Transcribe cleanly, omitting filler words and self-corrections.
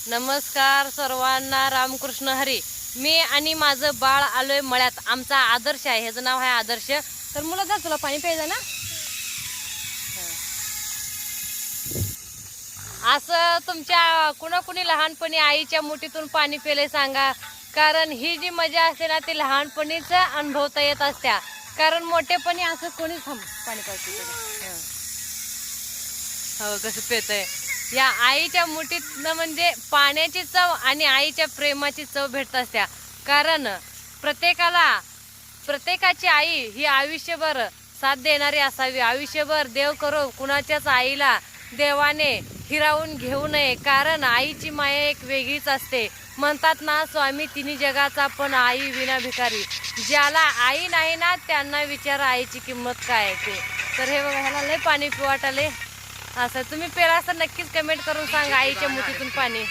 नमस्कार सर्वांना, रामकृष्ण हरी. मी आणि माझं बाळ आलोय मळ्यात. आमचा आदर्श आहे, ह्याचं नाव आहे आदर्श. तर मुलं जा, तुला पाणी प्यायचं ना. असं तुमच्या कुणाकुणी लहानपणी आईच्या मुठीतून पाणी पिले सांगा, कारण ही जी मजा असते ना ती लहानपणीच अनुभवता येत असत्या. कारण मोठेपणी असं कोणीच पाणी पाहिजे. हो, कसं पेतय. या आईच्या मुठीतनं म्हणजे पाण्याची चव आणि आईच्या प्रेमाची चव भेटत असत्या. कारण प्रत्येकाची आई ही आयुष्यभर साथ देणारी असावी. आयुष्यभर देव करो कुणाच्याच आईला देवाने हिरावून घेऊ नये, कारण आईची माया एक वेगळीच असते. म्हणतात ना, स्वामी तिन्ही जगाचा पण आई विना भिकारी. ज्याला आई नाही ना त्यांना विचारा आईची किंमत काय आहे ते. तर हे बघा, ह्याला लय पाणी पिवाटाले. असं तुम्ही पेला असं नक्कीच कमेंट करून सांगा, आईच्या मुठीतून पाणी.